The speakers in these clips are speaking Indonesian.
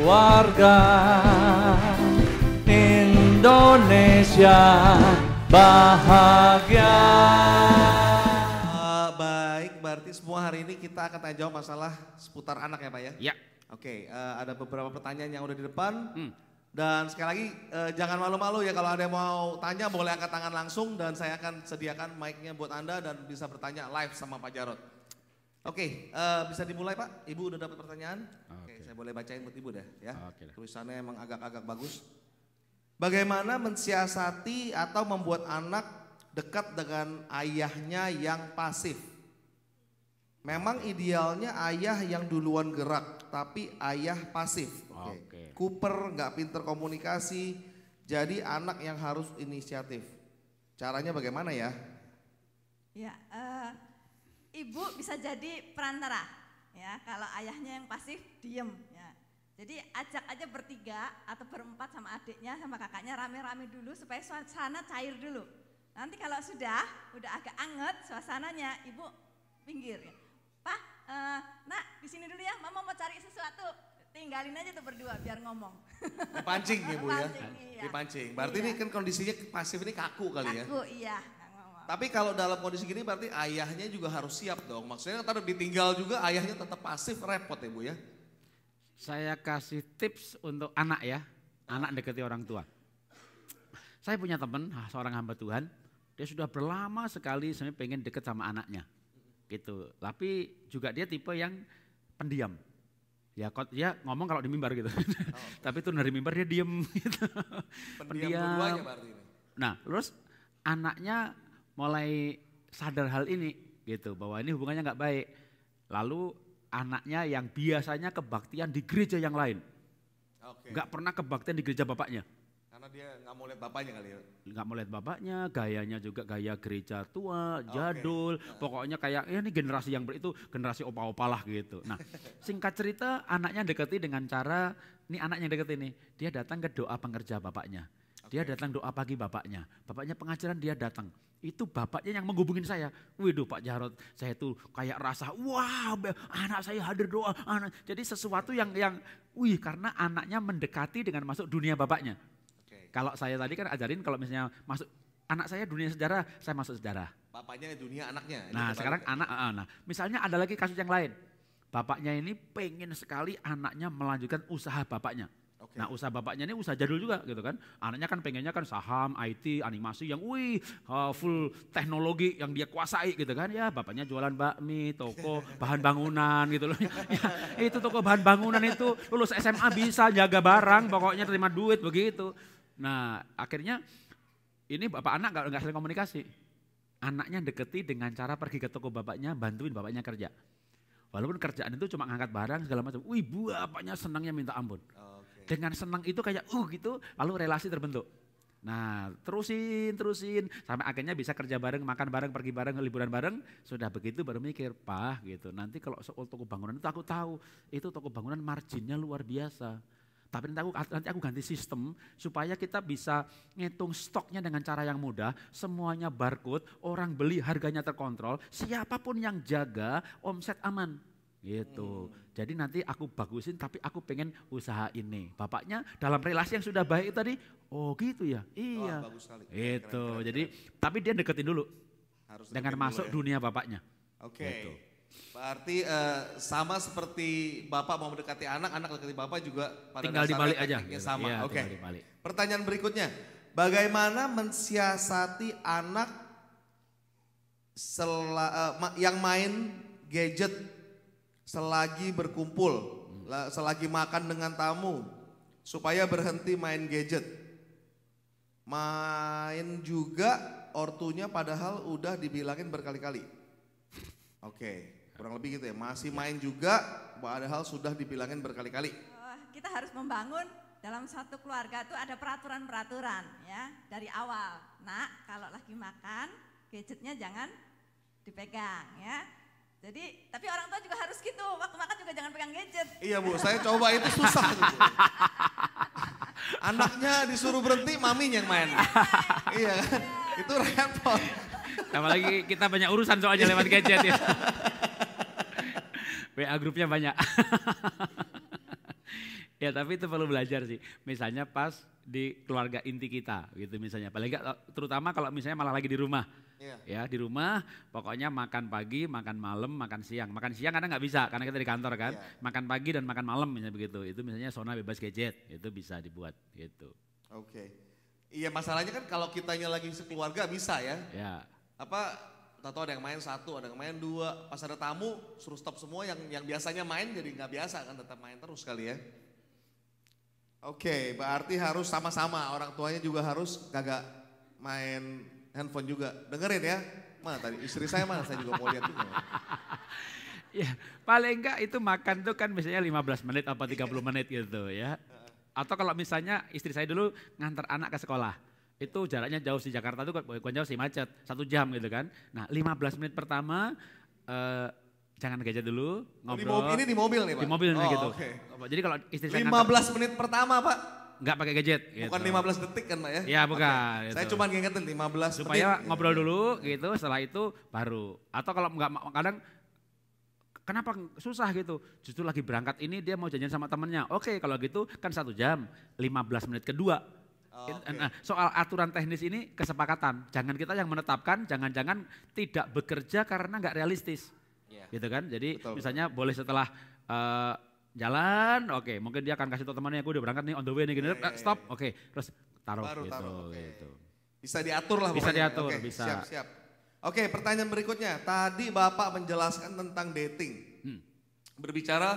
keluarga Indonesia bahagia. Baik, berarti semua hari ini kita akan tanya jawab masalah seputar anak ya Pak ya? Ya. Oke, ada beberapa pertanyaan yang udah di depan. Dan sekali lagi jangan malu-malu ya, kalau ada yang mau tanya boleh angkat tangan langsung dan saya akan sediakan mic-nya buat Anda dan bisa bertanya live sama Pak Jarod. Oke, bisa dimulai Pak? Ibu udah dapat pertanyaan? Oke, saya boleh bacain buat Ibu deh ya. Tulisannya emang agak-agak bagus. Bagaimana mensiasati atau membuat anak dekat dengan ayahnya yang pasif? Memang idealnya ayah yang duluan gerak, tapi ayah pasif. Cooper nggak pinter komunikasi, jadi anak yang harus inisiatif. Caranya bagaimana ya? Ya, ibu bisa jadi perantara. Ya, kalau ayahnya yang pasif, diem. Ya. Jadi ajak aja bertiga atau berempat sama adiknya sama kakaknya rame-rame dulu supaya suasana cair dulu. Nanti kalau udah agak anget suasananya, ibu pinggir. Ya. Pak, nak di sini dulu ya, mama mau cari sesuatu. Tinggalin aja tuh berdua biar ngomong. Dipancing ya Bu ya? Iya. Dipancing. Berarti ini kan kondisinya pasif ini kaku kali ya? Kaku, iya. Tapi kalau dalam kondisi gini berarti ayahnya juga harus siap dong. Maksudnya ntar ditinggal juga ayahnya tetap pasif, repot ya Bu ya? Saya kasih tips untuk anak ya, anak deketi orang tua. Saya punya teman, seorang hamba Tuhan, dia sudah berlama sekali sebenarnya pengen deket sama anaknya. Gitu. Tapi juga dia tipe yang pendiam. Ya dia ngomong kalau di mimbar gitu. Tapi tuh dari mimbar dia diem gitu. Pendiam dua-duanya berarti ini. Nah terus anaknya mulai sadar hal ini gitu. Bahwa ini hubungannya gak baik. Lalu anaknya yang biasanya kebaktian di gereja yang lain. Gak pernah kebaktian di gereja bapaknya. Karena dia gak mau lihat bapaknya kali ya? Gak mau lihat bapaknya, gayanya juga gaya gereja tua, jadul. Pokoknya kayak ya ini generasi yang itu generasi opa-opa lah gitu. Nah singkat cerita anaknya deketi dengan cara, ini anaknya deketi nih. Dia datang ke doa pengerja bapaknya. Dia datang doa pagi bapaknya. Bapaknya pengajaran dia datang. Itu bapaknya yang menghubungin saya. Waduh Pak Jarod, saya tuh kayak rasa wah anak saya hadir doa. Jadi sesuatu yang karena anaknya mendekati dengan masuk dunia bapaknya. Kalau saya tadi kan ajarin kalau misalnya masuk anak saya dunia sejarah, saya masuk sejarah. Bapaknya dunia anaknya. Nah sekarang anak, misalnya ada lagi kasus yang lain. Bapaknya ini pengen sekali anaknya melanjutkan usaha bapaknya. Nah usaha bapaknya ini usaha jadul juga gitu kan. Anaknya kan pengennya kan saham, IT, animasi yang full teknologi yang dia kuasai gitu kan. Ya bapaknya jualan bakmi, toko bahan bangunan gitu loh. Ya, itu toko bahan bangunan itu lulus SMA bisa jaga barang, pokoknya terima duit begitu. Nah akhirnya ini bapak anak nggak saling komunikasi. Anaknya deketi dengan cara pergi ke toko bapaknya, bantuin bapaknya kerja. Walaupun kerjaan itu cuma ngangkat barang segala macam. Bapaknya senangnya minta ampun. Dengan senang itu kayak gitu, lalu relasi terbentuk. Nah terusin sampai akhirnya bisa kerja bareng, makan bareng, pergi bareng, liburan bareng. Sudah begitu baru mikir, Pak gitu. Nanti kalau soal toko bangunan itu aku tahu, itu toko bangunan marginnya luar biasa. Tapi nanti aku ganti sistem supaya kita bisa ngitung stoknya dengan cara yang mudah, semuanya barcode, orang beli harganya terkontrol, siapapun yang jaga omset aman gitu. Jadi nanti aku bagusin tapi aku pengen usaha ini. Bapaknya dalam relasi yang sudah baik tadi, gitu ya, iya. Bagus sekali. Itu, jadi tapi dia deketin dulu harus dengan masuk dunia bapaknya. Gitu. Berarti sama seperti bapak mau mendekati anak, anak mendekati bapak juga pada tinggal dibalik aja. Sama. Ya, Oke. Dibalik. Pertanyaan berikutnya, bagaimana mensiasati anak yang main gadget selagi berkumpul, selagi makan dengan tamu, supaya berhenti main gadget. Main juga ortunya padahal udah dibilangin berkali-kali. Kurang lebih gitu ya, masih main juga padahal sudah dibilangin berkali-kali. Kita harus membangun dalam satu keluarga itu ada peraturan-peraturan ya dari awal. Nak kalau lagi makan gadgetnya jangan dipegang ya. Jadi tapi orang tua juga harus gitu, waktu makan juga jangan pegang gadget. Iya Bu, saya coba itu susah. Anaknya disuruh berhenti, maminya yang main. Iya kan, itu repot. Apalagi kita banyak urusan soalnya lewat gadget ya. WA grupnya banyak. Ya tapi itu perlu belajar sih. Misalnya pas di keluarga inti kita gitu misalnya. Paling enggak terutama kalau misalnya malah lagi di rumah. Iya. Ya di rumah pokoknya makan pagi, makan malam, makan siang. Makan siang kadang nggak bisa karena kita di kantor kan. Iya. Makan pagi dan makan malam misalnya begitu. Itu misalnya zona bebas gadget itu bisa dibuat gitu. Oke. Iya masalahnya kan kalau kitanya lagi sekeluarga bisa ya. Ya. Apa tahu ada yang main satu, ada yang main dua. Pas ada tamu suruh stop semua yang biasanya main jadi nggak biasa kan tetap main terus kali ya. Oke, berarti harus sama-sama orang tuanya juga harus kagak main handphone juga. Dengerin ya. Mana tadi istri saya mana saya juga mau lihat juga. Ya, paling enggak itu makan tuh kan misalnya 15 menit apa 30 menit gitu ya. Atau kalau misalnya istri saya dulu ngantar anak ke sekolah. Itu jaraknya jauh di Jakarta tuh bukan jauh sih macet, 1 jam gitu kan. Nah 15 menit pertama jangan gadget dulu, ngobrol. Ini di mobil nih Pak? Di mobil nih gitu. Okay. Jadi kalau istri saya 15 menit pertama Pak? Enggak pakai gadget. Bukan gitu. 15 detik kan Pak ya? Iya bukan. Okay. Gitu. Saya cuma ngingetin 15 supaya menit. ngobrol dulu gitu, setelah itu baru. Atau kalau enggak kadang kenapa susah gitu, justru lagi berangkat ini dia mau janjian sama temennya. Oke kalau gitu kan 1 jam, 15 menit kedua. Okay. Nah, soal aturan teknis ini kesepakatan, jangan kita yang menetapkan, jangan-jangan tidak bekerja karena nggak realistis. Gitu kan, jadi Betul. misalnya boleh setelah jalan, oke, mungkin dia akan kasih tau temannya, aku udah berangkat nih on the way nih, gini, stop, oke, terus taruh Baru gitu. taruh, okay. Gitu. Bisa diatur lah Bisa pokoknya. diatur, Oke, bisa. Siap. Oke, pertanyaan berikutnya. Tadi Bapak menjelaskan tentang dating. Berbicara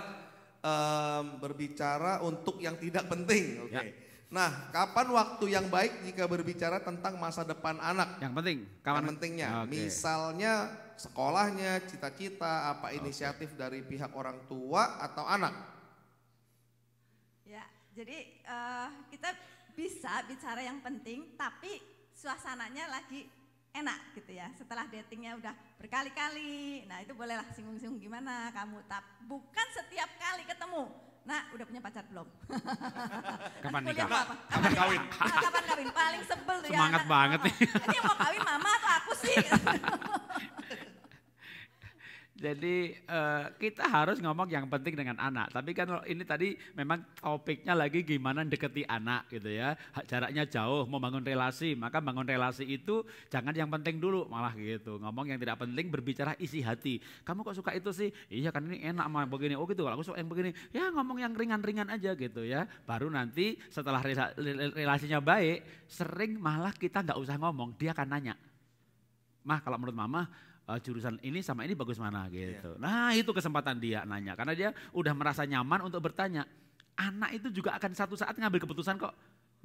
untuk yang tidak penting. Oke. Ya. Nah, kapan waktu yang baik jika berbicara tentang masa depan anak? Yang penting, Yang pentingnya, Oke. misalnya sekolahnya, cita-cita, apa inisiatif dari pihak orang tua atau anak? Ya, jadi kita bisa bicara yang penting, tapi suasananya lagi enak gitu ya. Setelah datingnya udah berkali-kali, nah itu bolehlah singgung-singgung gimana kamu. Bukan setiap kali ketemu. Nah, udah punya pacar belum? Kapan Kuliah nikah? apa? Kapan kawin? Kapan kawin? Paling sebel tuh Semangat ya. banget nih. Ini yang mau kawin mama atau aku sih? Jadi kita harus ngomong yang penting dengan anak. Tapi kan ini tadi memang topiknya lagi gimana deketi anak gitu ya. Jaraknya jauh, mau bangun relasi. Maka bangun relasi itu jangan yang penting dulu malah gitu. Ngomong yang tidak penting, berbicara isi hati. Kamu kok suka itu sih? Iya kan ini enak mah begini. Oh gitu, kalau aku suka yang begini. Ya ngomong yang ringan-ringan aja gitu ya. Baru nanti setelah relasinya baik, sering malah kita nggak usah ngomong, dia akan nanya. Mah kalau menurut mama, jurusan ini sama ini bagus mana gitu. Nah itu kesempatan dia nanya karena dia udah merasa nyaman untuk bertanya. Anak itu juga akan satu saat ngambil keputusan kok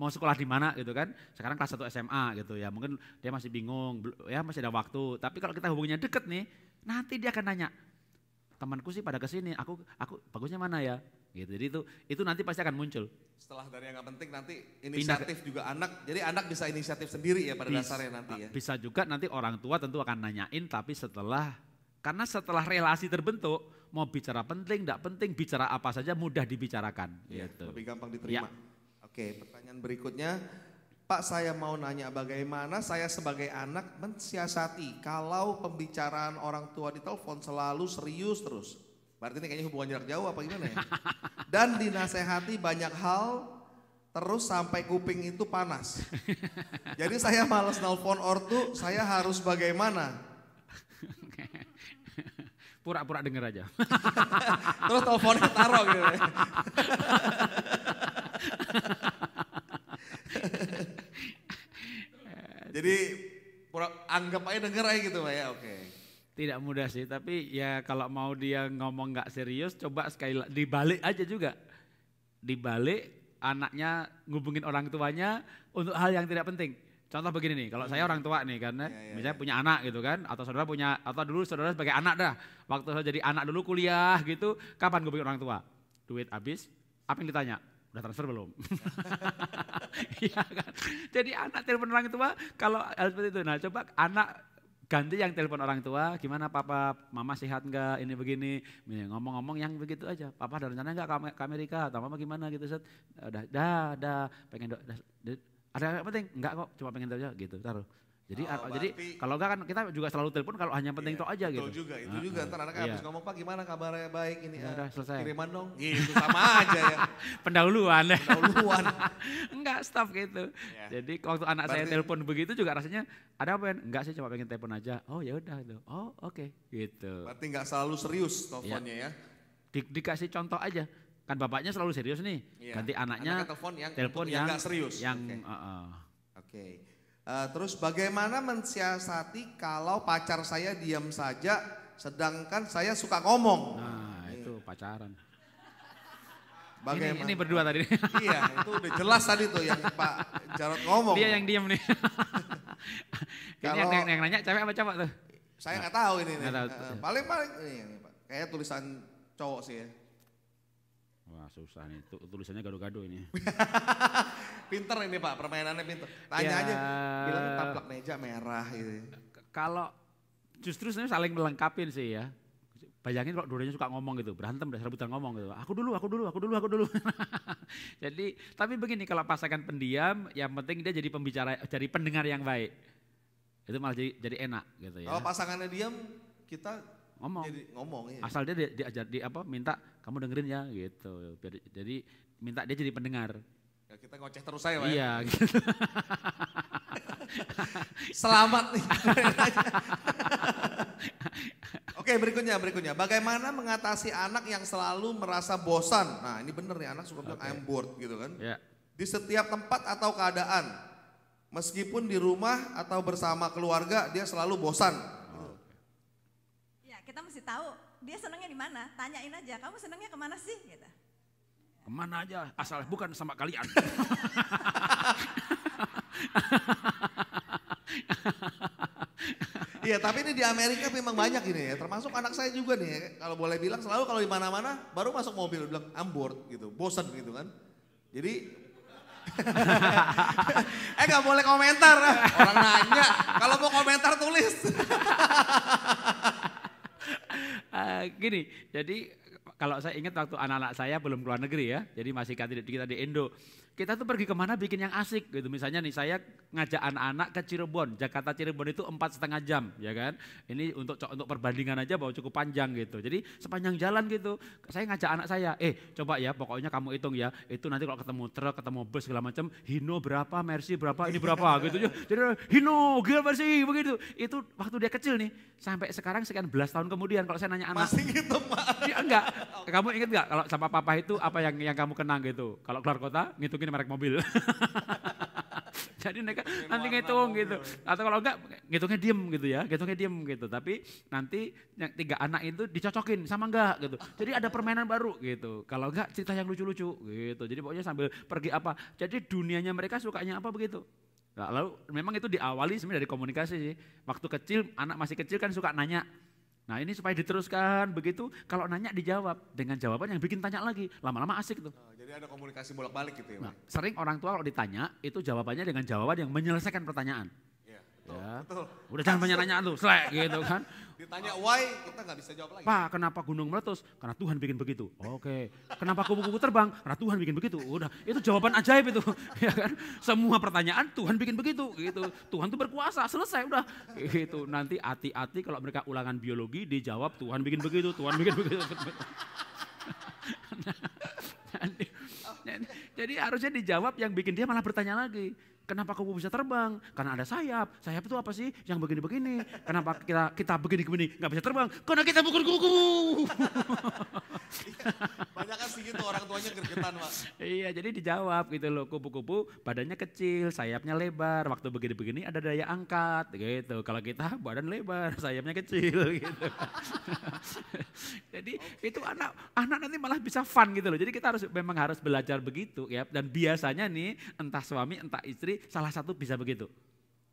mau sekolah di mana gitu kan. Sekarang kelas 1 SMA gitu ya, mungkin dia masih bingung ya, masih ada waktu. Tapi kalau kita hubungannya deket nih, nanti dia akan nanya, temanku sih pada kesini, aku bagusnya mana ya gitu. Jadi itu nanti pasti akan muncul. Setelah dari yang gak penting nanti inisiatif juga anak, jadi anak bisa inisiatif sendiri ya pada dasarnya nanti ya. Bisa juga nanti orang tua tentu akan nanyain, tapi karena setelah relasi terbentuk, mau bicara penting, tidak penting, bicara apa saja mudah dibicarakan. Ya, gitu. lebih gampang diterima. Ya. Oke, pertanyaan berikutnya, Pak saya mau nanya bagaimana saya sebagai anak mensiasati kalau pembicaraan orang tua di telepon selalu serius terus. Berarti ini kayaknya hubungan jarak jauh apa gimana ya? Dan dinasehati banyak hal terus sampai kuping itu panas. Jadi saya malas nelpon ortu, saya harus bagaimana? Pura-pura denger aja. Terus teleponnya taruh gitu. Jadi anggap aja denger aja gitu Pak ya, oke. Tidak mudah sih, tapi ya kalau mau dia ngomong nggak serius, coba sekali dibalik aja juga. Dibalik anaknya ngubungin orang tuanya untuk hal yang tidak penting. Contoh begini nih, kalau saya orang tua nih karena misalnya punya anak gitu kan, atau saudara punya, atau dulu saudara sebagai anak dah. Waktu saya jadi anak dulu kuliah gitu, kapan ngubungin orang tua? Duit habis, apa yang ditanya? Udah transfer belum? Iya kan? Jadi anak telepon orang tua kalau seperti itu. Nah coba anak ganti yang telepon orang tua, gimana papa, mama sehat enggak, ini begini, ngomong-ngomong yang begitu aja. Papa ada rencana enggak ke Amerika atau mama gimana gitu, Set. Udah, pengen ada yang penting? Enggak kok, cuma pengen tahu aja gitu, taruh. Jadi berarti- kalau enggak kan kita juga selalu telepon kalau hanya penting tok aja gitu. Betul juga, itu juga. Ntar anaknya habis ngomong, Pak gimana kabarnya, baik ini Ya udah, selesai. kiriman dong. Gitu sama aja ya. Pendahuluan. Pendahuluan. Enggak, stop gitu. Ya. Jadi waktu anak saya Berarti- telepon begitu juga rasanya ada apa ya? Enggak sih, cuma pengen telepon aja. Oh ya udah gitu. Oh oke gitu. Berarti nggak selalu serius teleponnya ya. Dikasih contoh aja. Kan bapaknya selalu serius nih. Iya. Ganti anaknya Anaknya telepon untuk yang nggak serius. Yang Oke. Oke. Terus bagaimana mensiasati kalau pacar saya diam saja sedangkan saya suka ngomong? nah itu pacaran. Bagaimana? Ini berdua tadi. Iya, itu udah jelas tadi tuh yang Pak Jarod ngomong. Dia yang diem nih. Ini Kalau- yang nanya cewek apa cowok tuh? Saya nggak tahu ini nih. Nggak tahu. Paling ini Pak. Kayak tulisan cowok sih ya. Wah susah nih, tulisannya gado-gado ini. Pinter ini Pak, permainannya pinter. Tanya Ya. aja, bilang taplak meja merah gitu. Kalau justru sebenarnya saling melengkapin sih ya. Bayangin kalau dua-duanya suka ngomong gitu, berantem udah rebutan ngomong gitu. Aku dulu. Jadi, tapi begini kalau pasangan pendiam, yang penting dia jadi pembicara, jadi pendengar yang baik. Itu malah jadi enak gitu ya. Kalau pasangannya diam, kita Ngomong. jadi ngomong ya. Asal dia diajar minta kamu dengerin ya gitu. Jadi minta dia jadi pendengar. Ya, kita ngoceh terus saya Pak. Iya gitu. Selamat nih. Oke berikutnya. Bagaimana mengatasi anak yang selalu merasa bosan? Nah ini bener nih, anak suka bilang I'm bored gitu kan. Ya. Di setiap tempat atau keadaan. Meskipun di rumah atau bersama keluarga dia selalu bosan. Ya kita mesti tahu dia senangnya di mana. Tanyain aja, kamu senangnya kemana sih? Gitu. Kemana aja asal bukan sama kalian. Iya tapi ini di Amerika memang banyak ini ya. Termasuk anak saya juga nih ya. Kalau boleh bilang selalu kalau di mana-mana baru masuk mobil bilang I'm bored gitu. Bosan gitu kan. Jadi nggak boleh komentar. Orang nanya. Kalau mau komentar tulis. Gini, jadi kalau saya ingat waktu anak-anak saya belum keluar negeri ya, jadi masih kita di Indo. Kita tuh pergi kemana bikin yang asik gitu. Misalnya nih saya ngajak anak-anak ke Cirebon, Jakarta Cirebon itu 4,5 jam ya kan. Ini untuk perbandingan aja bahwa cukup panjang gitu. Jadi sepanjang jalan gitu, saya ngajak anak saya, coba ya pokoknya kamu hitung ya, itu nanti kalau ketemu truk, ketemu bus segala macam, Hino berapa, Mercy berapa, ini berapa gitu. Jadi Hino, Gear Mercy begitu. Itu waktu dia kecil nih, sampai sekarang sekian belas tahun kemudian kalau saya nanya anak. Masih gitu Pak. Ya enggak, kamu ingat enggak kalau sama papa itu apa yang kamu kenang gitu? Kalau keluar kota ngitungin merek mobil. Jadi mereka nanti ngitung gitu. Atau kalau enggak ngitungnya diem gitu ya, ngitungnya diem gitu. Tapi nanti yang 3 anak itu dicocokin sama enggak gitu. Jadi ada permainan baru gitu. Kalau enggak cerita yang lucu-lucu gitu. Jadi pokoknya sambil pergi apa. Jadi dunianya mereka sukanya apa begitu. Nah, lalu memang itu diawali sebenarnya dari komunikasi sih. Waktu kecil, anak masih kecil kan suka nanya. Nah ini supaya diteruskan begitu, kalau nanya dijawab dengan jawaban yang bikin tanya lagi, lama-lama asik tuh. Jadi ada komunikasi bolak-balik gitu ya Pak. Nah, sering orang tua kalau ditanya itu jawabannya dengan jawaban yang menyelesaikan pertanyaan. Iya, Ya. betul. Udah jangan banyak-nanya tuh, selek gitu kan. Ditanya why, kita nggak bisa jawab lagi. Pak, kenapa gunung meletus? Karena Tuhan bikin begitu. Oke. Kenapa kupu-kupu terbang? Karena Tuhan bikin begitu. Udah, itu jawaban ajaib itu. Ya kan? Semua pertanyaan Tuhan bikin begitu gitu. Tuhan tuh berkuasa, selesai udah. Gitu. Nanti hati-hati kalau mereka ulangan biologi dijawab Tuhan bikin begitu, Tuhan bikin begitu. Jadi harusnya dijawab yang bikin dia malah bertanya lagi. Kenapa kupu bisa terbang? Karena ada sayap. Sayap itu apa sih? Yang begini-begini. Kenapa kita begini-begini nggak bisa terbang? Karena kita bukan kupu-kupu. Banyak kan sih gitu orang tuanya gergetan Pak. Iya, jadi dijawab gitu loh. Kupu-kupu badannya kecil, sayapnya lebar. Waktu begini-begini ada daya angkat gitu. Kalau kita badan lebar, sayapnya kecil gitu. Jadi itu anak nanti malah bisa fun gitu loh. Jadi kita memang harus belajar begitu ya. Dan biasanya nih entah suami entah istri salah satu bisa begitu.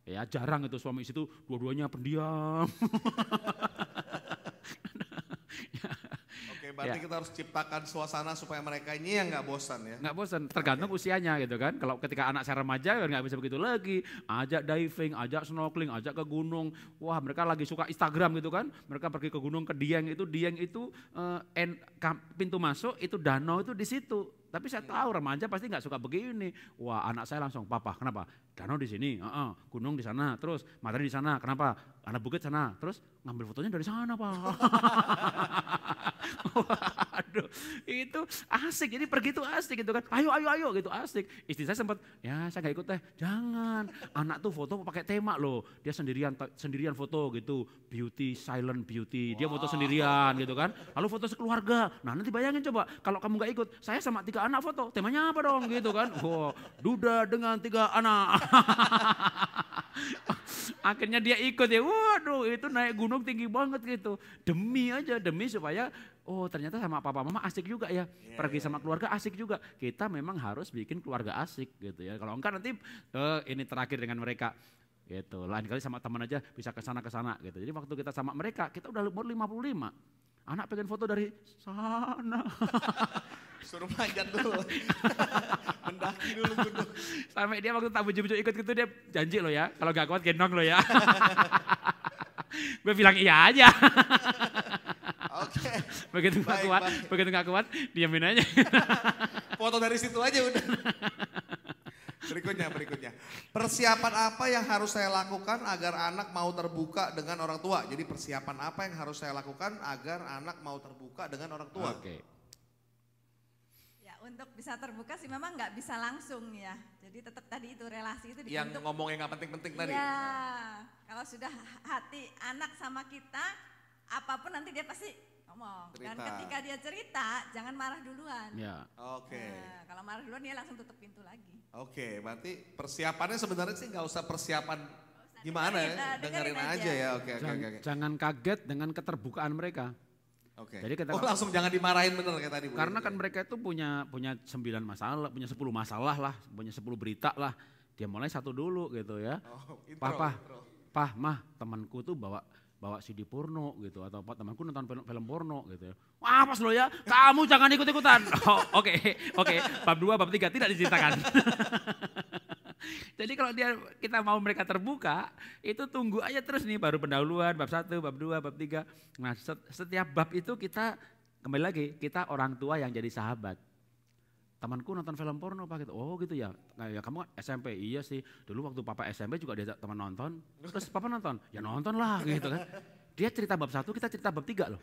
Ya jarang itu suami istri itu dua-duanya pendiam. Oke, berarti kita harus ciptakan suasana supaya mereka ini yang nggak bosan ya. Nggak bosan, tergantung usianya gitu kan. Kalau ketika anak saya remaja ya nggak bisa begitu lagi. Ajak diving, ajak snorkeling, ajak ke gunung. Wah mereka lagi suka Instagram gitu kan. Mereka pergi ke gunung ke Dieng itu pintu masuk itu danau itu di situ. Tapi saya tahu remaja pasti nggak suka begini. Wah, anak saya langsung, papa kenapa? Danau di sini, gunung di sana, terus matahari di sana, kenapa? Anak bukit sana, terus ngambil fotonya dari sana Pak. Waduh, itu asik, jadi pergi itu asik gitu kan. Ayo gitu asik. Istri saya sempat, ya saya nggak ikut teh, jangan. Anak tuh foto pakai tema loh, dia sendirian foto gitu, beauty, silent beauty, dia foto sendirian gitu kan. Lalu foto sekeluarga, nah nanti bayangin coba, kalau kamu nggak ikut, saya sama 3 anak foto, temanya apa dong gitu kan. Wah, duda dengan 3 anak. Akhirnya dia ikut ya, waduh itu naik gunung tinggi banget gitu. Demi supaya ternyata sama papa mama asik juga ya. Pergi sama keluarga asik juga. Kita memang harus bikin keluarga asik gitu ya. Kalau enggak nanti ini terakhir dengan mereka gitu. Lain kali sama teman aja bisa ke sana gitu. Jadi waktu kita sama mereka, kita udah umur 55. Anak pengen foto dari sana. Suruh manjat dulu. Mendaki dulu gunung. Sampai dia waktu tak bujuk-bujuk ikut gitu dia janji loh ya. Kalau gak kuat gendong loh ya. Gue bilang iya aja. Oke. Begitu gak kuat, diamin aja. Foto dari situ aja udah. Berikutnya. Persiapan apa yang harus saya lakukan agar anak mau terbuka dengan orang tua? Jadi persiapan apa yang harus saya lakukan agar anak mau terbuka dengan orang tua? Oke. Ya untuk bisa terbuka sih memang nggak bisa langsung ya. Jadi tetap tadi itu relasi itu dibentuk. Yang ngomong yang nggak penting-penting tadi. Ya, kalau sudah hati anak sama kita, apapun nanti dia pasti ngomong. Dan ketika dia cerita, jangan marah duluan. Ya. Oke. Nah, kalau marah duluan dia langsung tutup pintu lagi. Oke, berarti persiapannya sebenarnya sih nggak usah persiapan gimana ya, dengerin aja ya. Oke. Jangan kaget dengan keterbukaan mereka. Oke. Jadi kita langsung jangan dimarahin bener kayak tadi. Karena kan mereka itu punya 9 masalah, punya 10 masalah lah, punya 10 berita lah. Dia mulai satu dulu gitu ya. Papa, mah temanku tuh bawa CD porno gitu, atau temanku nonton film porno gitu ya. Wah pas lo ya, kamu jangan ikut-ikutan. Oke, bab 2, bab 3 tidak diceritakan. Jadi kalau kita mau mereka terbuka, itu tunggu aja terus nih, baru pendahuluan, bab 1, bab 2, bab 3. Nah setiap bab itu kita, kembali lagi, kita orang tua yang jadi sahabat. Temanku nonton film porno Pak gitu. Oh gitu ya. Nah, ya kamu SMP, iya sih. Dulu waktu papa SMP juga diajak teman nonton. Terus papa nonton, ya nonton lah gitu kan. Dia cerita bab 1, kita cerita bab 3 loh.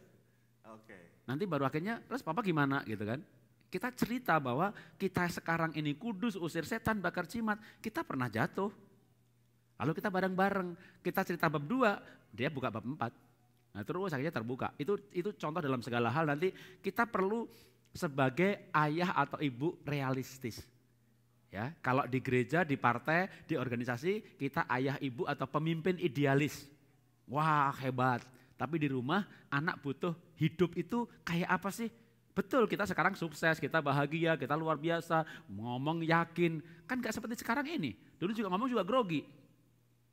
Oke. Nanti baru akhirnya, terus papa gimana gitu kan. Kita cerita bahwa kita sekarang ini kudus, usir setan, bakar jimat. Kita pernah jatuh. Lalu kita bareng-bareng. Kita cerita bab 2, dia buka bab 4. Nah terus akhirnya terbuka. Itu contoh dalam segala hal. Nanti kita perlu sebagai ayah atau ibu realistis. Ya, kalau di gereja, di partai, di organisasi kita ayah ibu atau pemimpin idealis. Wah, hebat. Tapi di rumah anak butuh hidup itu kayak apa sih? Betul, kita sekarang sukses, kita bahagia, kita luar biasa, ngomong yakin. Kan gak seperti sekarang ini. Dulu juga ngomong juga grogi.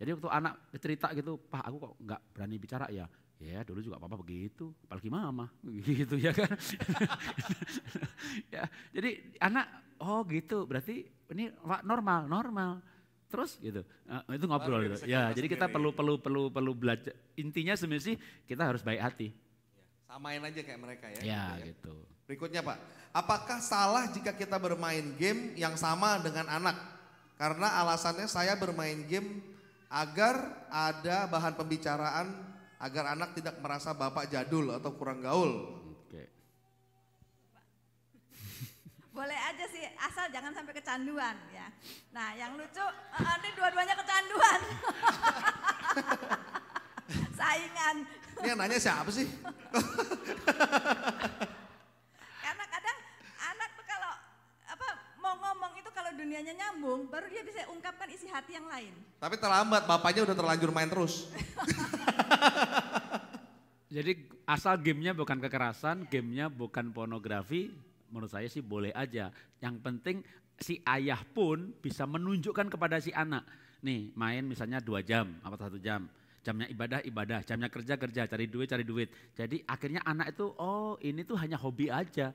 Jadi waktu anak cerita gitu, Pak aku kok gak berani bicara ya. Ya dulu juga papa begitu, apalagi mama gitu ya kan. Ya, jadi anak gitu berarti ini normal. Terus gitu, itu ngobrol gitu. Ya jadi kita perlu belajar. Intinya sebenarnya sih kita harus baik hati. Samain aja kayak mereka ya. Ya gitu. Berikutnya Pak, apakah salah jika kita bermain game yang sama dengan anak? Karena alasannya saya bermain game agar ada bahan pembicaraan, agar anak tidak merasa bapak jadul atau kurang gaul. Oke. Boleh aja sih, asal jangan sampai kecanduan ya. Nah yang lucu, ini dua-duanya kecanduan. Saingan. Ini yang nanya siapa sih? Karena kadang anak tuh kalau mau ngomong itu kalau dunianya nyambung, baru dia bisa ungkapkan isi hati yang lain. Tapi terlambat, bapaknya udah terlanjur main terus. Jadi asal gamenya bukan kekerasan, gamenya bukan pornografi, menurut saya sih boleh aja. Yang penting si ayah pun bisa menunjukkan kepada si anak. Nih main misalnya 2 jam, apa 1 jam. Jamnya ibadah, jamnya kerja, cari duit. Jadi akhirnya anak itu, ini tuh hanya hobi aja.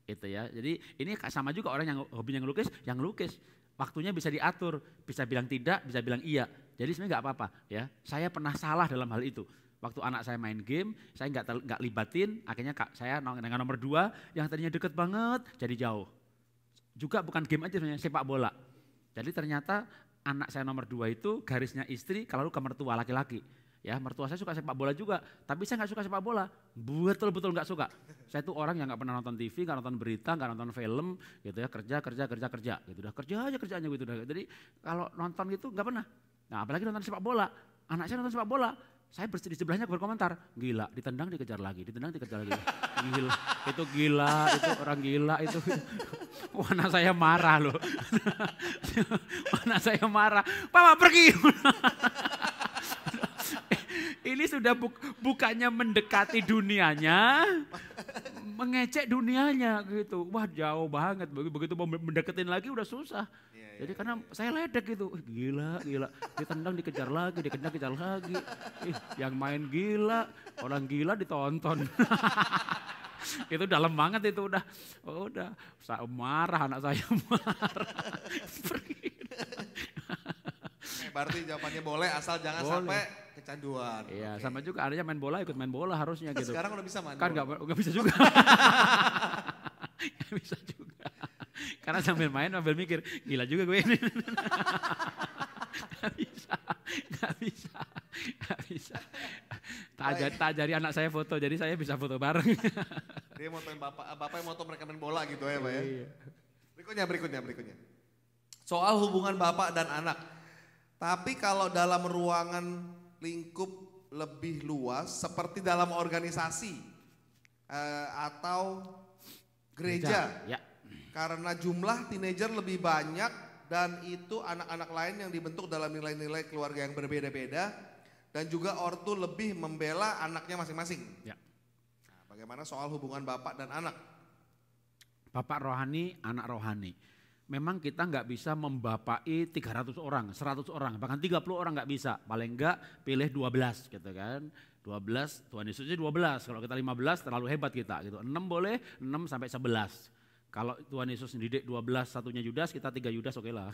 Gitu ya. Jadi ini sama juga orang yang hobinya ngelukis, waktunya bisa diatur, bisa bilang tidak, bisa bilang iya. Jadi sebenarnya nggak apa-apa ya. Saya pernah salah dalam hal itu. Waktu anak saya main game, saya nggak libatin, akhirnya saya dengan nomor 2 yang tadinya deket banget jadi jauh. juga bukan game aja sebenarnya, sepak bola. Jadi ternyata anak saya nomor 2 itu garisnya istri kalau ke mertua laki-laki. Ya, mertua saya suka sepak bola juga, tapi saya nggak suka sepak bola, betul-betul nggak suka. Saya tuh orang yang nggak pernah nonton TV, nggak nonton berita, nggak nonton film, gitu ya, kerja, gitu udah kerja aja kerjanya gitu. Jadi kalau nonton gitu nggak pernah. Nah, apalagi nonton sepak bola, anak saya nonton sepak bola, saya di sebelahnya berkomentar, gila, ditendang dikejar lagi, gila, itu gila, itu orang gila itu. Wah, anak saya marah loh, anak saya marah, Papa pergi. Ini sudah bukannya mendekati dunianya, mengecek dunianya gitu. Wah, jauh banget, begitu mau mendeketin lagi udah susah. Jadi karena saya ledek gitu, gila, ditendang dikejar lagi. Yang main gila, orang gila ditonton. Itu dalam banget itu udah saya marah, anak saya marah. Berarti jawabannya boleh asal jangan sampai kecanduan. Iya, sama juga adanya main bola, ikut main bola harusnya gitu. Sekarang udah bisa main kan bola? Nggak bisa juga. Nggak bisa juga. Karena sambil main sambil mikir, gila juga gue ini. Nggak bisa. Tak ajari anak saya foto, jadi saya bisa foto bareng. Dia motoin bapak yang moto mereka main bola gitu ya Pak ya. Iya. Berikutnya. Soal hubungan bapak dan anak. Tapi kalau dalam ruangan lingkup lebih luas, seperti dalam organisasi atau gereja. Ya. Karena jumlah teenager lebih banyak dan itu anak-anak lain yang dibentuk dalam nilai-nilai keluarga yang berbeda-beda. Dan juga ortu lebih membela anaknya masing-masing. Ya. Nah, bagaimana soal hubungan bapak dan anak? Bapak rohani, anak rohani. Memang kita nggak bisa membapai 300 orang, 100 orang, bahkan 30 orang nggak bisa. Paling nggak pilih 12 gitu kan. 12, Tuhan Yesusnya 12, kalau kita 15 terlalu hebat kita gitu. 6 boleh, 6 sampai 11. Kalau Tuhan Yesus mendidik 12, satunya Yudas, kita 3 Yudas oke lah.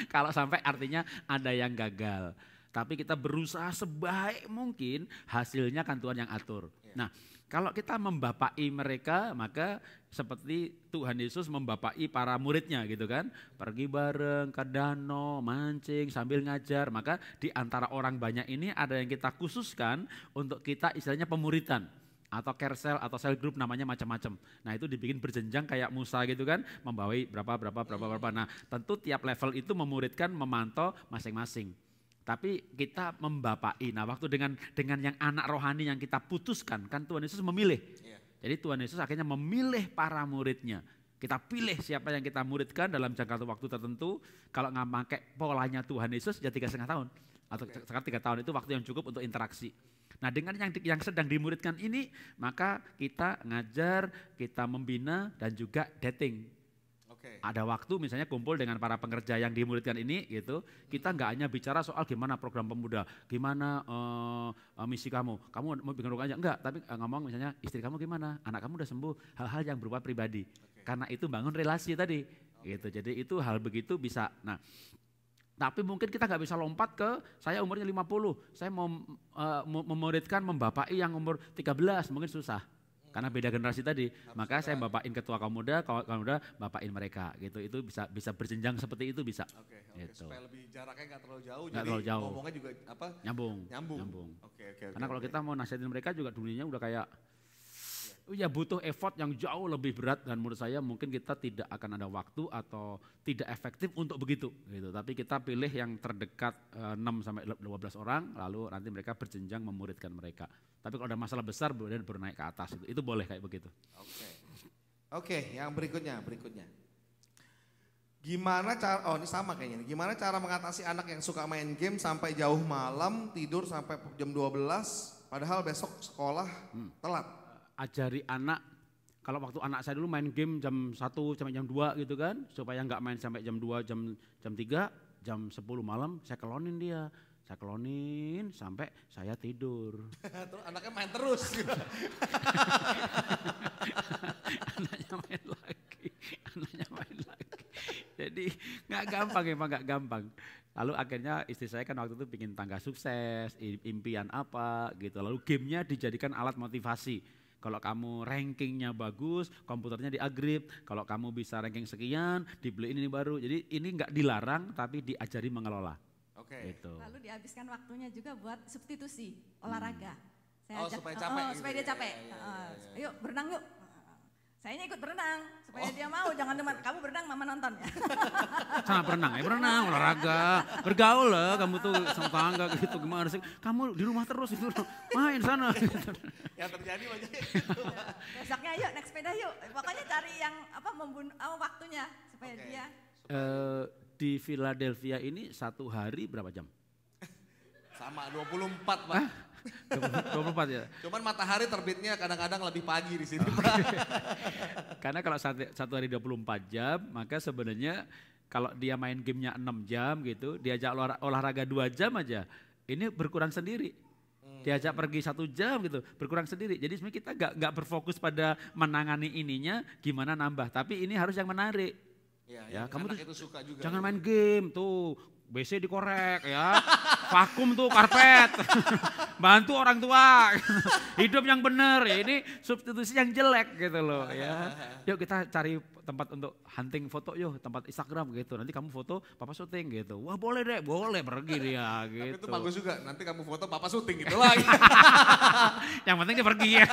Kalau sampai artinya ada yang gagal. Tapi kita berusaha sebaik mungkin, hasilnya kan Tuhan yang atur. Nah, kalau kita membapai mereka, maka seperti Tuhan Yesus membapai para muridnya gitu kan. Pergi bareng ke danau, mancing sambil ngajar. Maka di antara orang banyak ini ada yang kita khususkan untuk kita istilahnya pemuritan. Atau care cell atau cell group namanya macam-macam. Nah itu dibikin berjenjang kayak Musa gitu kan. Membawai berapa. Nah tentu tiap level itu memuridkan, memantau masing-masing. Tapi kita membapai. Nah waktu dengan yang anak rohani yang kita putuskan, kan Tuhan Yesus memilih. Jadi Tuhan Yesus akhirnya memilih para muridnya. Kita pilih siapa yang kita muridkan dalam jangka waktu tertentu. Kalau nggak pakai polanya Tuhan Yesus ya 3,5 tahun. Atau sekitar 3 tahun itu waktu yang cukup untuk interaksi. Nah dengan yang sedang dimuridkan ini, maka kita ngajar, kita membina dan juga dating. Ada waktu misalnya kumpul dengan para pengerja yang dimuridkan ini gitu, kita nggak hanya bicara soal gimana program pemuda, gimana misi kamu mau bikin rumah aja, enggak, tapi ngomong misalnya istri kamu gimana, anak kamu udah sembuh, hal-hal yang berupa pribadi, karena itu bangun relasi tadi, gitu. Jadi itu hal begitu bisa. Nah, tapi mungkin kita nggak bisa lompat ke saya umurnya 50, saya mau memuridkan, membapai yang umur 13, mungkin susah. Karena beda generasi tadi, maka saya bapain ketua kaum muda bapain mereka gitu. Itu bisa berjenjang seperti itu bisa. Oke. Gitu. Supaya lebih jaraknya nggak terlalu jauh, jadi ngomongnya juga nyambung. Oke. Karena kalau kita mau nasihatin mereka juga dunianya udah kayak ya butuh effort yang jauh lebih berat dan menurut saya mungkin kita tidak akan ada waktu atau tidak efektif untuk begitu gitu. Tapi kita pilih yang terdekat 6 sampai 12 orang lalu nanti mereka berjenjang memuridkan mereka. Tapi kalau ada masalah besar baru naik ke atas itu boleh kayak begitu. Oke, yang berikutnya. Gimana cara ini sama kayaknya. Gimana cara mengatasi anak yang suka main game sampai jauh malam, tidur sampai jam 12 padahal besok sekolah telat? Ajari anak, kalau waktu anak saya dulu main game jam 1 sampai jam 2 gitu kan, supaya nggak main sampai jam 2, jam 3, jam 10 malam, saya kelonin dia. Saya kelonin sampai saya tidur. Terus anaknya main terus. Anaknya main lagi. Jadi nggak gampang. Lalu akhirnya istri saya kan waktu itu bikin tangga sukses, impian apa gitu. Lalu gamenya dijadikan alat motivasi. Kalau kamu rankingnya bagus, komputernya di-upgrade. Kalau kamu bisa ranking sekian, dibeliin ini baru. Jadi ini nggak dilarang, tapi diajari mengelola. Oke. Gitu. Lalu dihabiskan waktunya juga buat substitusi olahraga. Supaya capek gitu supaya dia ya. capek. Iya. Yuk berenang yuk. Sayanya ikut berenang supaya dia mau, jangan cuma kamu berenang mama nonton ya. Sana berenang, olahraga, bergaul lah kamu tuh sama tangga gitu, gimana sih? Kamu di rumah terus itu, main sana. Gitu. Yang terjadi banyak gitu. Besoknya yuk naik sepeda yuk. Pokoknya cari yang waktunya supaya Oke. dia. Di Philadelphia ini 1 hari berapa jam? Sama 24 Pak. 24 ya? Cuman matahari terbitnya kadang-kadang lebih pagi di sini Pak. Karena kalau 1 hari 24 jam, maka sebenarnya kalau dia main gamenya 6 jam gitu, diajak olahraga 2 jam aja, ini berkurang sendiri. Diajak pergi 1 jam gitu, berkurang sendiri. Jadi sebenarnya kita nggak berfokus pada menangani ininya, gimana nambah. Tapi ini harus yang menarik. Ya, Kamu anak tuh itu suka juga. jangan main game tuh. BC dikorek ya, vakum tuh karpet, bantu orang tua, hidup yang benar ya, ini substitusi yang jelek gitu loh ya. Yuk kita cari tempat untuk hunting foto yuk, tempat Instagram gitu, nanti kamu foto, papa syuting gitu. Wah boleh deh, boleh pergi dia gitu. Tapi itu bagus juga, nanti kamu foto papa syuting gitu lagi. Yang penting dia pergi ya.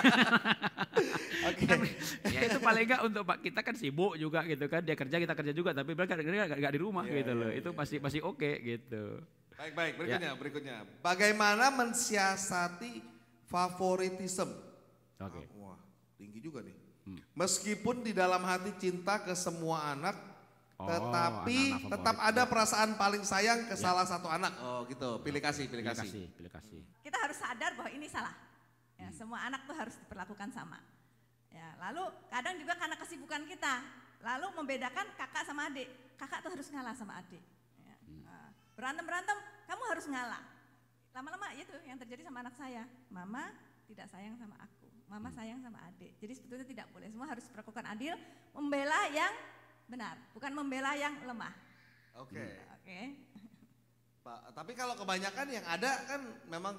Oke. Ya itu paling enggak untuk kita kan sibuk juga gitu kan, dia kerja kita kerja juga, tapi mereka nggak di rumah gitu loh, itu masih oke gitu. Baik, berikutnya. Bagaimana mensiasati favoritism? Oke. Wah, tinggi juga nih. Meskipun di dalam hati cinta ke semua anak, tetapi anak-anak tetap favorit. ada perasaan paling sayang ke salah satu anak. Oh gitu, pilih kasih. Pilih kasih. Kita harus sadar bahwa ini salah. Ya, semua anak tuh harus diperlakukan sama. Ya, lalu kadang juga karena kesibukan kita, lalu membedakan kakak sama adik. Kakak tuh harus ngalah sama adik. Ya, berantem, kamu harus ngalah. Lama-lama itu yang terjadi sama anak saya. Mama tidak sayang sama aku, mama sayang sama adik. Jadi sebetulnya tidak boleh, semua harus diperlakukan adil, membela yang benar, bukan membela yang lemah. Oke. Oke. Tapi kalau kebanyakan yang ada kan memang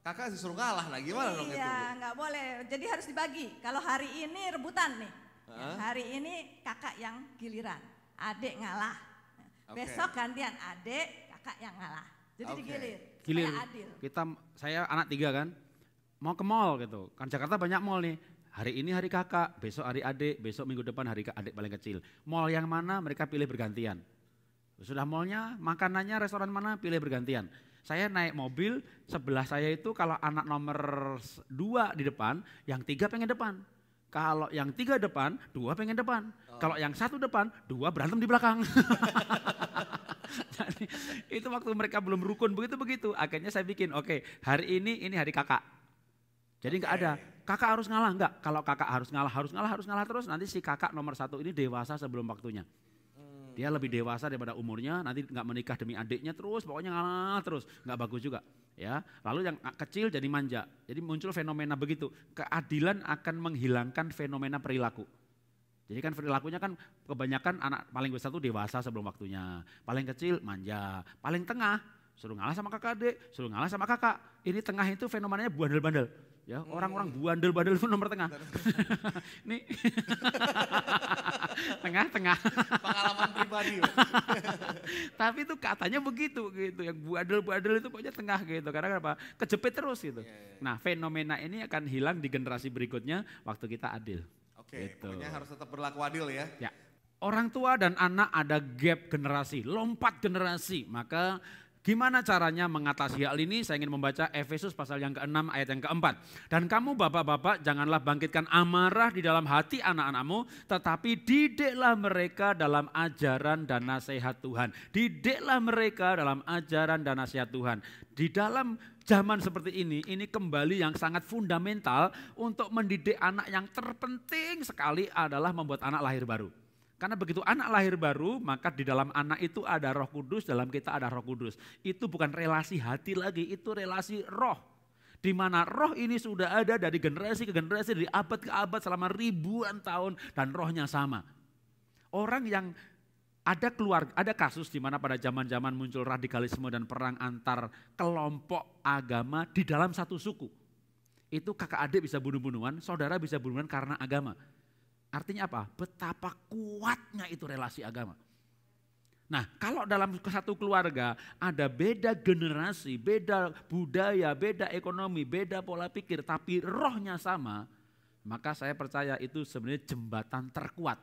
kakak disuruh ngalah lah, gimana dong itu? Iya, nggak boleh. Jadi harus dibagi. Kalau hari ini rebutan nih, ya, hari ini kakak yang giliran, adik ngalah. Besok gantian adik, kakak yang ngalah. Jadi digilir, Gilir. supaya adil. Saya anak 3 kan, mau ke mall gitu. Kan Jakarta banyak mall nih. Hari ini hari kakak, besok hari adik, besok minggu depan hari adik paling kecil. Mall yang mana mereka pilih bergantian. Sudah mallnya, makanannya, restoran mana pilih bergantian. Saya naik mobil, sebelah saya itu kalau anak nomor 2 di depan, yang 3 pengen depan. Kalau yang 3 depan, 2 pengen depan. Kalau yang 1 depan, 2 berantem di belakang. Jadi, itu waktu mereka belum rukun begitu. Akhirnya saya bikin, oke, hari ini hari kakak. Jadi nggak ada, kakak harus ngalah, enggak. Kalau kakak harus ngalah terus, nanti si kakak nomor 1 ini dewasa sebelum waktunya. Dia lebih dewasa daripada umurnya, nanti nggak menikah demi adiknya terus, pokoknya ngalah terus, nggak bagus juga. Ya, lalu yang kecil jadi manja, jadi muncul fenomena begitu. Keadilan akan menghilangkan fenomena perilaku. Jadi kan perilakunya kan kebanyakan anak paling besar itu dewasa sebelum waktunya, paling kecil manja, paling tengah suruh ngalah sama kakak adik, suruh ngalah sama kakak. Ini tengah itu fenomenanya bandel-bandel. Ya, orang-orang bandel-bandel itu nomor tengah. Nih. Tengah-tengah. Pengalaman pribadi. Tapi itu katanya begitu gitu. Yang bandel-bandel itu pokoknya tengah gitu. Karena apa? Kejepit terus gitu. Nah, fenomena ini akan hilang di generasi berikutnya waktu kita adil. Oke, Gitu. pokoknya harus tetap berlaku adil ya. Ya. Orang tua dan anak ada gap generasi, lompat generasi. Maka gimana caranya mengatasi hal ini? Saya ingin membaca Efesus pasal yang ke-6 ayat yang ke-4. Dan kamu bapak-bapak janganlah bangkitkan amarah di dalam hati anak-anakmu, tetapi didiklah mereka dalam ajaran dan nasihat Tuhan. Didiklah mereka dalam ajaran dan nasihat Tuhan. Di dalam zaman seperti ini kembali yang sangat fundamental untuk mendidik anak. Yang terpenting sekali adalah membuat anak lahir baru. Karena begitu anak lahir baru, maka di dalam anak itu ada Roh Kudus, dalam kita ada Roh Kudus. Itu bukan relasi hati lagi, itu relasi roh. Di mana roh ini sudah ada dari generasi ke generasi, dari abad ke abad selama ribuan tahun dan rohnya sama. Orang yang ada kasus di mana pada zaman-zaman muncul radikalisme dan perang antar kelompok agama di dalam satu suku. Itu kakak adik bisa bunuh-bunuhan, saudara bisa bunuh-bunuhan karena agama. Artinya apa? Betapa kuatnya itu relasi agama. Nah, kalau dalam satu keluarga ada beda generasi, beda budaya, beda ekonomi, beda pola pikir, tapi rohnya sama, maka saya percaya itu sebenarnya jembatan terkuat.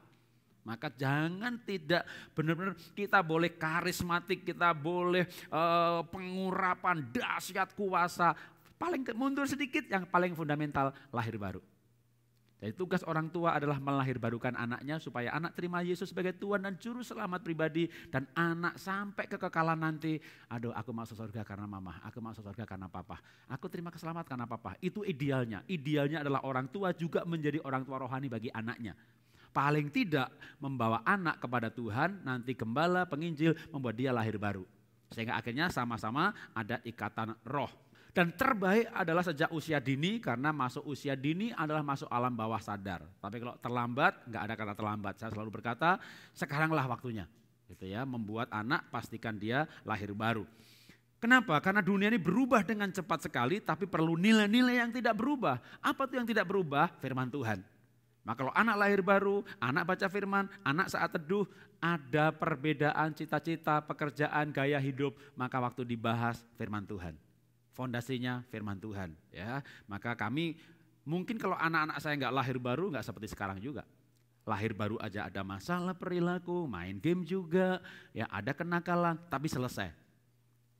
Maka jangan tidak benar-benar kita boleh karismatik, kita boleh pengurapan, dahsyat kuasa. Paling mundur sedikit, yang paling fundamental lahir baru. Jadi tugas orang tua adalah melahirbarukan anaknya supaya anak terima Yesus sebagai Tuhan dan Juru Selamat pribadi. Dan anak sampai kekekalan nanti, aduh aku masuk surga karena mama, aku masuk surga karena papa. Aku terima keselamatan karena papa. Itu idealnya. Idealnya adalah orang tua juga menjadi orang tua rohani bagi anaknya. Paling tidak membawa anak kepada Tuhan, nanti gembala, penginjil, membuat dia lahir baru. Sehingga akhirnya sama-sama ada ikatan roh. Dan terbaik adalah sejak usia dini, karena masuk usia dini adalah masuk alam bawah sadar. Tapi kalau terlambat, enggak ada kata terlambat. Saya selalu berkata, sekaranglah waktunya. Gitu ya, membuat anak pastikan dia lahir baru. Kenapa? Karena dunia ini berubah dengan cepat sekali, tapi perlu nilai-nilai yang tidak berubah. Apa tuh yang tidak berubah? Firman Tuhan. Maka kalau anak lahir baru, anak baca firman, anak saat teduh, ada perbedaan cita-cita, pekerjaan, gaya hidup, maka waktu dibahas firman Tuhan. Fondasinya firman Tuhan, ya. Maka kami mungkin kalau anak-anak saya nggak lahir baru nggak seperti sekarang juga. Lahir baru aja ada masalah perilaku, main game juga, ya ada kenakalan, tapi selesai.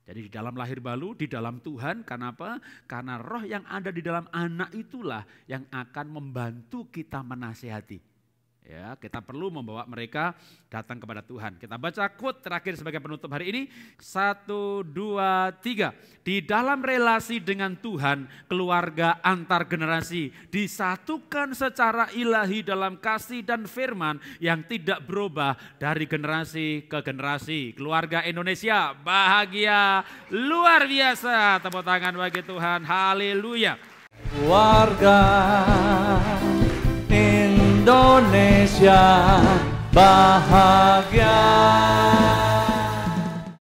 Jadi di dalam lahir baru, di dalam Tuhan, kenapa? Karena roh yang ada di dalam anak itulah yang akan membantu kita menasihati. Ya, kita perlu membawa mereka datang kepada Tuhan. Kita baca quote terakhir sebagai penutup hari ini. 1, 2, 3. Di dalam relasi dengan Tuhan, keluarga antar generasi disatukan secara ilahi dalam kasih dan firman yang tidak berubah dari generasi ke generasi. Keluarga Indonesia bahagia luar biasa. Tepuk tangan bagi Tuhan. Haleluya. Keluarga Indonesia bahagia.